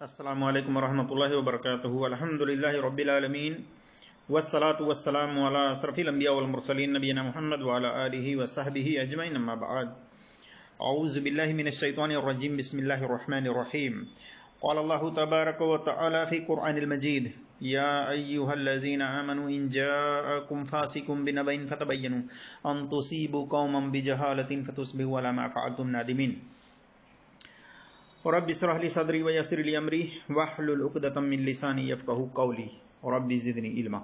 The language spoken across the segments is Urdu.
السلام علیکم ورحمۃ اللہ وبرکاتہ الحمدللہ رب العالمین والصلاة والسلام علی اشرف الانبیاء والمرسلین نبینا محمد وعلی آلہ وصحبہ اجمعین اما بعد اعوذ باللہ من الشیطان الرجیم بسم اللہ الرحمن الرحیم قال اللہ تبارک وتعالی فی قرآن المجید یا ایہا الذین آمنوا ان جاءکم فاسق بنبأ فتبینوا ان تصیبوا قوما بجہالۃ فتصبحوا علی ما فعلتم نادمین رب اشرح لي صدري ويسر لي امري واحلل عقدة من لساني يفقهوا قولي رب زدني علما۔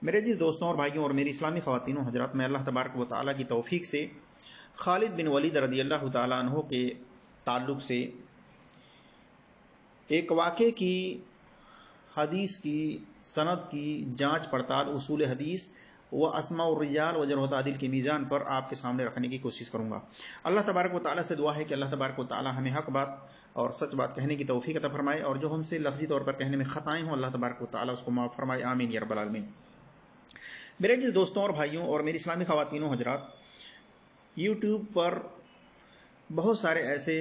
میرے عزیز دوستوں اور بھائیوں اور میری اسلامی خواتین و حضرات، میں اللہ تبارک و تعالیٰ کی توفیق سے خالد بن ولید رضی اللہ تعالیٰ عنہ کے تعلق سے ایک واقعے کی حدیث کی سند کی جانچ پڑتال اصول حدیث و اسماء الرجال و جرح و تعدیل کے میزان پر آپ کے سامنے رکھنے کی کوشش کروں گا۔ اللہ تبارک و تعالیٰ سے دعا ہے کہ اللہ تبارک و تعالیٰ ہمیں حق بات اور سچ بات کہنے کی توفیق عطا فرمائے، اور جو ہم سے لفظی طور پر کہنے میں خطائیں ہوں اللہ تبارک و تعالیٰ اس کو معاف فرمائے، آمین یا رب العالمین۔ میرے جس دوستوں اور بھائیوں اور میری اسلامی خواتین و حضرات، یوٹیوب پر بہت سارے ایسے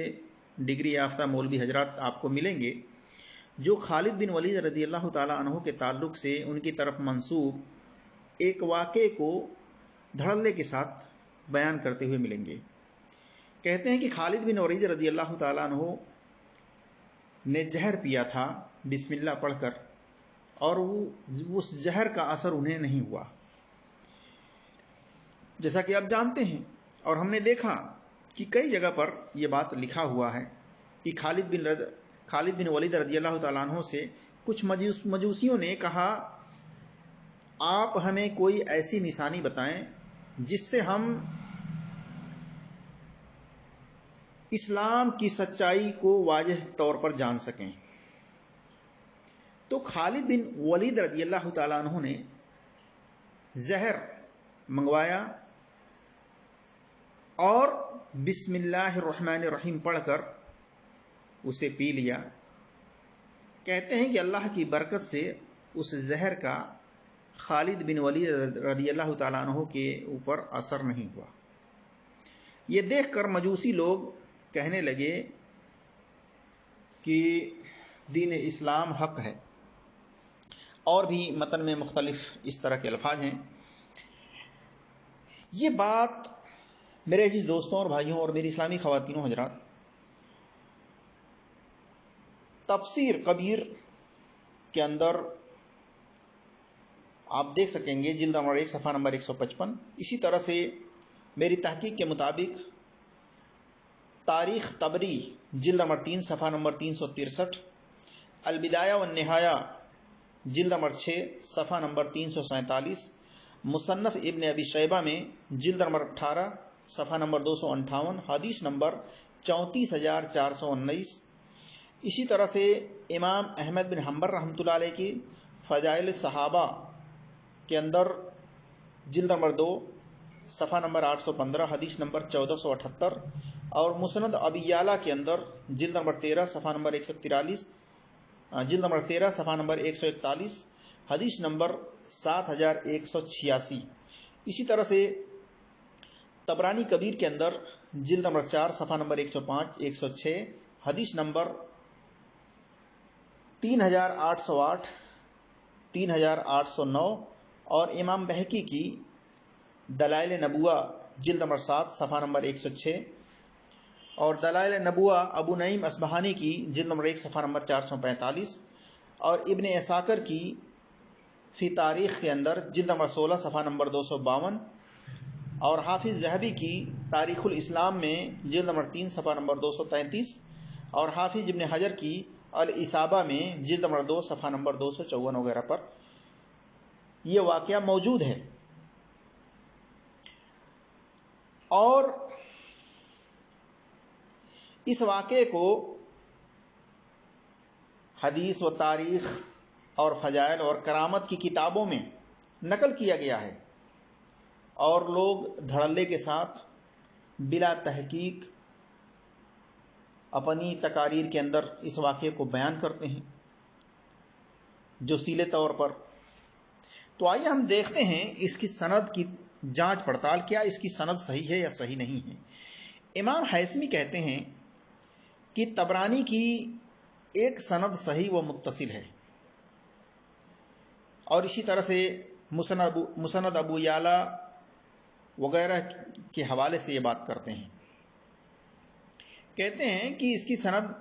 ڈگری یافتہ مولوی حضرات آپ کو ملیں گے جو خالد بن ولید رضی اللہ تعالیٰ عنہ کے تعلق سے ان کی طرف منسوب ایک واقعے کو دھڑلے کے ساتھ بیان کرتے ہوئے ملیں گے۔ کہتے ہیں کہ خالد بن ولید رضی اللہ تعالیٰ عنہ نے زہر پیا تھا بسم اللہ پڑھ کر، اور اس زہر کا اثر انہیں نہیں ہوا، جیسا کہ آپ جانتے ہیں اور ہم نے دیکھا کہ کئی جگہ پر یہ بات لکھا ہوا ہے کہ خالد بن ولید رضی اللہ تعالیٰ عنہ سے کچھ مجوسیوں نے کہا آپ ہمیں کوئی ایسی نشانی بتائیں جس سے ہم اسلام کی سچائی کو واضح طور پر جان سکیں۔ تو خالد بن ولید رضی اللہ تعالیٰ عنہ نے زہر منگوایا اور بسم اللہ الرحمن الرحیم پڑھ کر اسے پی لیا۔ کہتے ہیں کہ اللہ کی برکت سے اس زہر کا خالد بن ولید رضی اللہ تعالیٰ عنہ کے اوپر اثر نہیں ہوا۔ یہ دیکھ کر مجوسی لوگ کہنے لگے کہ دین اسلام حق ہے، اور بھی متن میں مختلف اس طرح کے الفاظ ہیں۔ یہ بات میرے عزیز دوستوں اور بھائیوں اور میری اسلامی خواتین و حضرات، تفسیر کبیر کے اندر آپ دیکھ سکیں گے، جلد نمبر 1 صفحہ نمبر 155۔ اسی طرح سے میری تحقیق کے مطابق تاریخ طبری جلد نمبر 3 صفحہ نمبر 363، البدایہ والنہایہ جلد نمبر 6 صفحہ نمبر 347، مصنف ابن ابی شیبہ میں جلد نمبر 18 صفحہ نمبر 258، حدیث نمبر 34419۔ اسی طرح سے امام احمد بن حنبل رحمۃ اللہ علیہ کی فضائل صحابہ کے اندر جلد نمبر 2 صفحہ نمبر 815، حدیث نمبر 1478، اور مسند ابی یعلا کے اندر جلد نمبر 13 صفحہ نمبر 143، جلد نمبر 13 صفحہ نمبر 141، حدیث نمبر 7186۔ اسی طرح سے طبرانی کبیر کے اندر جلد نمبر 4 صفحہ نمبر 105 106، حدیث نمبر 3808 3809، اور امام بہقی کی دلائل نبوہ جلد نمبر 7 صفحہ نمبر 106، اور دلائل نبوہ ابو نعیم اصبہانی کی جلد نمبر 1 صفحہ نمبر 445، اور ابن عساکر کی فی تاریخ کے اندر جلد نمبر 16 صفحہ نمبر 252، اور حافظ ذہبی کی تاریخ الاسلام میں جلد نمبر 3 صفحہ نمبر 233، اور حافظ ابن حجر کی الاصابہ میں جلد نمبر 2 صفحہ نمبر 254 وغیرہ پر یہ واقعہ موجود ہے۔ اور اس واقعے کو حدیث و تاریخ اور فضائل اور کرامت کی کتابوں میں نقل کیا گیا ہے، اور لوگ دھڑلے کے ساتھ بلا تحقیق اپنی تقاریر کے اندر اس واقعے کو بیان کرتے ہیں جو سیلے طور پر۔ تو آئیے ہم دیکھتے ہیں اس کی سند کی جانچ پڑتال، کیا اس کی سند صحیح ہے یا صحیح نہیں ہے۔ امام حیثمی کہتے ہیں کہ طبرانی کی ایک سند صحیح و متصل ہے، اور اسی طرح سے مسند ابو یعلا وغیرہ کے حوالے سے یہ بات کرتے ہیں، کہتے ہیں کہ اس کی سند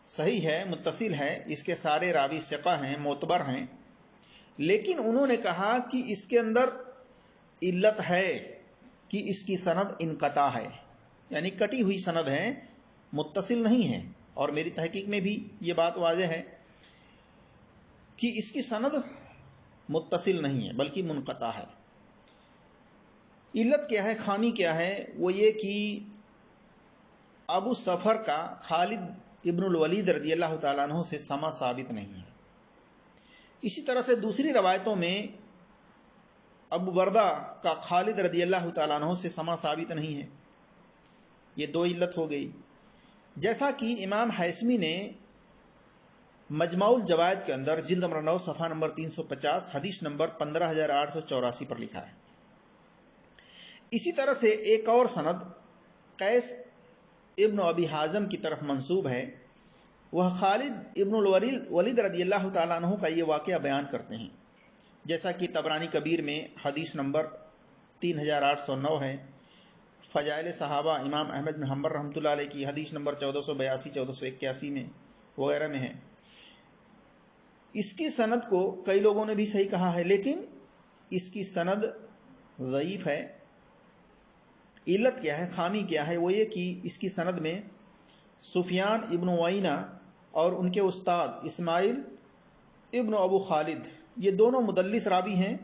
صحیح ہے، متصل ہے، اس کے سارے راوی ثقہ ہیں، معتبر ہیں، لیکن انہوں نے کہا کہ اس کے اندر علت ہے کہ اس کی سند انقطاع ہے، یعنی کٹی ہوئی سند ہے، متصل نہیں ہے۔ اور میری تحقیق میں بھی یہ بات واضح ہے کہ اس کی سند متصل نہیں ہے بلکہ منقطع ہے۔ علت کیا ہے، خامی کیا ہے؟ وہ یہ کہ ابو سفر کا خالد ابن الولید رضی اللہ تعالیٰ عنہ سے سما ثابت نہیں ہے۔ اسی طرح سے دوسری روایتوں میں ابو بردہ کا خالد رضی اللہ تعالیٰ عنہ سے سما ثابت نہیں ہے۔ یہ دو علت ہو گئی، جیسا کہ امام حیثمی نے مجمع الجوائد کے اندر جلد نمبر 9 صفحہ نمبر 350 حدیث نمبر 15884 پر لکھا ہے۔ اسی طرح سے ایک اور سند قیس ابن ابی حازم کی طرف منسوب ہے، وہ خالد ابن الولید رضی اللہ تعالیٰ عنہ کا یہ واقعہ بیان کرتے ہیں، جیسا کہ طبرانی کبیر میں حدیث نمبر 3809 ہے، فضائل صحابہ امام احمد بن حنبل رحمۃ اللہ علیہ کی حدیث نمبر 1482 1481 میں وغیرہ میں ہے۔ اس کی سند کو کئی لوگوں نے بھی صحیح کہا ہے، لیکن اس کی سند ضعیف ہے۔ علت کیا ہے، خامی کیا ہے؟ وہ یہ کہ اس کی سند میں سفیان ابن عیینہ اور ان کے استاد اسماعیل ابن ابو خالد یہ دونوں مدلس راوی ہیں،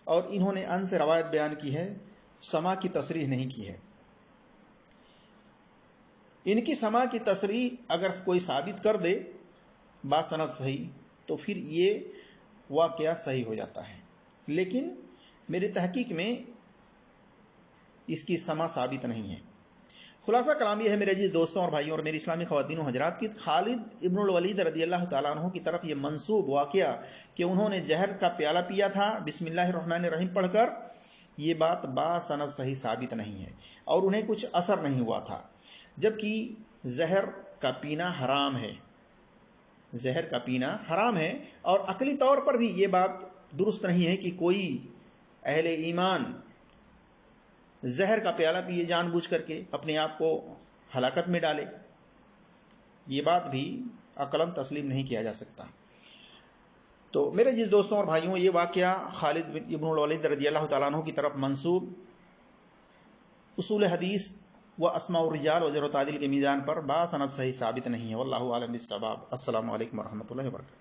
اور انہوں نے ان سے روایت بیان کی ہے، سما کی تصریح نہیں کی ہے۔ ان کی سما کی تصریح اگر کوئی ثابت کر دے باسند صحیح تو پھر یہ واقعہ صحیح ہو جاتا ہے، لیکن میری تحقیق میں اس کی سما ثابت نہیں ہے۔ خلاصہ کلام یہ ہے میرے عزیز دوستوں اور بھائیوں اور میری اسلامی خواتین و حضرات کی خالد ابن الولید رضی اللہ تعالیٰ عنہ کی طرف یہ منسوب واقعہ کہ انہوں نے زہر کا پیالہ پیا تھا بسم اللہ الرحمن الرحیم پڑھ کر، یہ بات باسند صحیح ثابت نہیں ہے، اور انہیں کچھ اثر نہیں ہوا تھا، جبکہ زہر کا پینا حرام ہے، زہر کا پینا حرام ہے، اور عقلی طور پر بھی یہ بات درست نہیں ہے کہ کوئی اہل ایمان زہر کا پیالہ پیے جان بوجھ کر کے اپنے آپ کو ہلاکت میں ڈالے، یہ بات بھی عقلاً تسلیم نہیں کیا جا سکتا۔ تو میرے جس دوستوں اور بھائیوں، یہ واقعہ خالد ابن الولید رضی اللہ تعالیٰ عنہ کی طرف منسوب اصول حدیث و اسماء الرجال و جرح و تعدیل کے میزان پر باسند صحیح ثابت نہیں ہے، واللہ اعلم بالصواب۔ السلام علیکم ورحمۃ اللہ وبرکاتہ۔